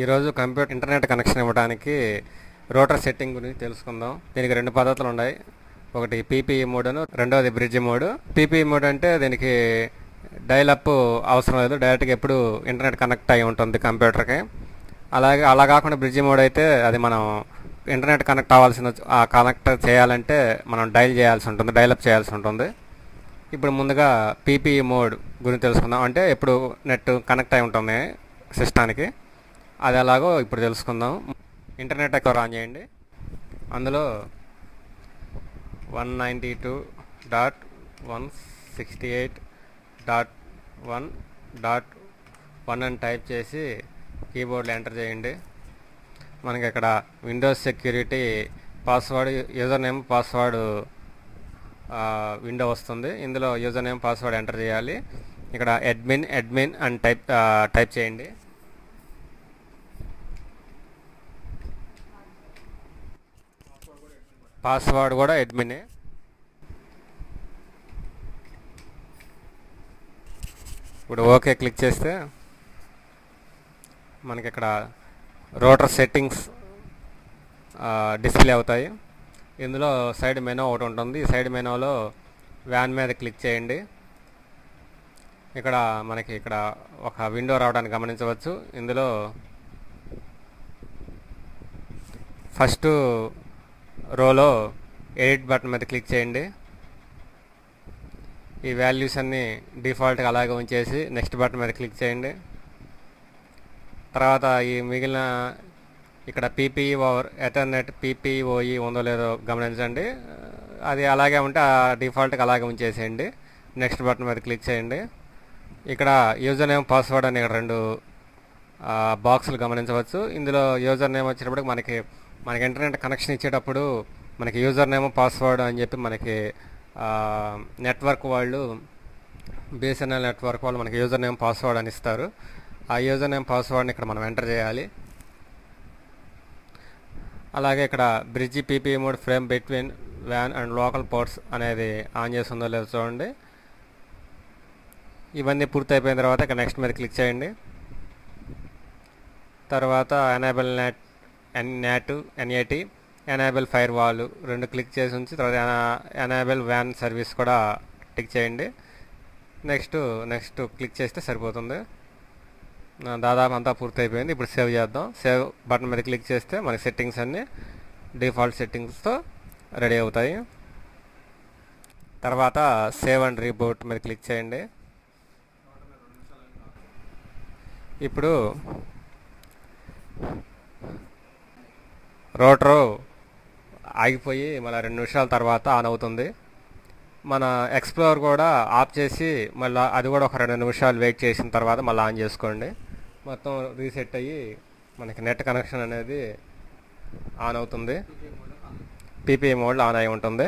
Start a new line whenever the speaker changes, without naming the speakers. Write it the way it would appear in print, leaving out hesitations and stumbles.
ఈరోజు computer internet connection ఇవ్వడానికి router setting గురించి తెలుసుకుందాం. దీనికి రెండు పద్ధతులు ఉన్నాయి. ఒకటి పీపీఈ మోడ్ అను, రెండవది బ్రిడ్జ్ మోడ్. పీపీఈ మోడ్ అంటే దీనికి డైల్ అప్ అవసరం లేదు, డైరెక్ట్గా ఎప్పుడు ఇంటర్నెట్ కనెక్ట్ అయి ఉంటుంది కంప్యూటర్కి. అలా కాకుండా బ్రిడ్జ్ మోడ్ అయితే అది మనం ఇంటర్నెట్ కనెక్ట్ అవ్వాల్సిన కనెక్ట్ చేయాలంటే మనం డైల్ అప్ చేయాల్సి ఉంటుంది. ఇప్పుడు ముందుగా పీపీఈ మోడ్ గురించి తెలుసుకుందాం. అంటే ఎప్పుడు నెట్ కనెక్ట్ అయి ఉంటుంది సిస్టానికి, అది ఎలాగో ఇప్పుడు తెలుసుకుందాం. ఇంటర్నెట్ ఎక్స్ప్లోరర్ ఆన్ చేయండి. అందులో 192.168.1.1 అని టైప్ చేసి కీబోర్డ్లో ఎంటర్ చేయండి. మనకి ఇక్కడ Windows security password, user name, password window వస్తుంది. ఇందులో యూజర్ నేమ్, పాస్వర్డ్ ఎంటర్ చేయాలి. ఇక్కడ అడ్మిన్ అని టైప్ చేయండి. పాస్వర్డ్ కూడా అడ్మినే. ఇప్పుడు ఓకే క్లిక్ చేస్తే మనకి ఇక్కడ రూటర్ సెట్టింగ్స్ డిస్ప్లే అవుతాయి. ఇందులో సైడ్ మెనూ ఒకటి ఉంటుంది. ఈ సైడ్ మెనూలో వ్యాన్ మీద క్లిక్ చేయండి. మనకి ఇక్కడ ఒక విండో రావడానికి గమనించవచ్చు. ఇందులో ఫస్ట్ రోలో ఎడిట్ బటన్ మీద క్లిక్ చేయండి. ఈ వాల్యూస్ అన్నీ డిఫాల్ట్గా అలాగే ఉంచేసి నెక్స్ట్ బటన్ మీద క్లిక్ చేయండి. తర్వాత ఈ మిగిలిన ఇక్కడ పీపీఈ ఓవర్ ఎథర్నెట్ పీపీఓఈ ఉందో లేదో గమనించండి. అది అలాగే ఉంటే ఆ డిఫాల్ట్గా అలాగే ఉంచేసేయండి. నెక్స్ట్ బటన్ మీద క్లిక్ చేయండి. ఇక్కడ యూజర్ నేమ్, పాస్వర్డ్ అని రెండు బాక్సులు గమనించవచ్చు. ఇందులో యూజర్ నేమ్ వచ్చేటప్పటికి మనకి ఇంటర్నెట్ కనెక్షన్ ఇచ్చేటప్పుడు మనకి యూజర్ నేమ్, పాస్వర్డ్ అని చెప్పి మనకి నెట్వర్క్ వాళ్ళు, బిఎస్ఎన్ఎల్ నెట్వర్క్ వాళ్ళు మనకి యూజర్ నేమ్, పాస్వర్డ్ అని ఇస్తారు. ఆ యూజర్ నేమ్, పాస్వర్డ్ని ఇక్కడ మనం ఎంటర్ చేయాలి. అలాగే ఇక్కడ bridge PPE mode frame between van and local ports అనేది ఆన్ చేస్తుందో లేదో చూడండి. ఇవన్నీ పూర్తి అయిపోయిన తర్వాత ఇక్కడ నెక్స్ట్ మీద క్లిక్ చేయండి. తర్వాత enable NAT, enable fire wall రెండు క్లిక్ చేసి ఉంచి తర్వాత ఎనేబుల్ వ్యాన్ సర్వీస్ కూడా టిక్ చేయండి. నెక్స్ట్ క్లిక్ చేస్తే సరిపోతుంది. దాదాపు అంతా పూర్తి అయిపోయింది. ఇప్పుడు సేవ్ చేద్దాం. సేవ్ బటన్ మీద క్లిక్ చేస్తే మనకి సెట్టింగ్స్ అన్నీ డిఫాల్ట్ సెట్టింగ్స్తో రెడీ అవుతాయి. తర్వాత సేవ్ అండ్ రీబూట్ మీద క్లిక్ చేయండి. ఇప్పుడు రూటరు ఆగిపోయి మళ్ళీ 2 నిమిషాల తర్వాత ఆన్ అవుతుంది. మన ఎక్స్ప్లోరర్ కూడా ఆఫ్ చేసి మళ్ళీ అది కూడా ఒక 2 నిమిషాలు వెయిట్ చేసిన తర్వాత మళ్ళీ ఆన్ చేసుకోండి. మొత్తం రీసెట్ అయ్యి మనకి నెట్ కనెక్షన్ అనేది ఆన్ అవుతుంది. పీపీఈ మోడ్లో ఆన్ అయి ఉంటుంది.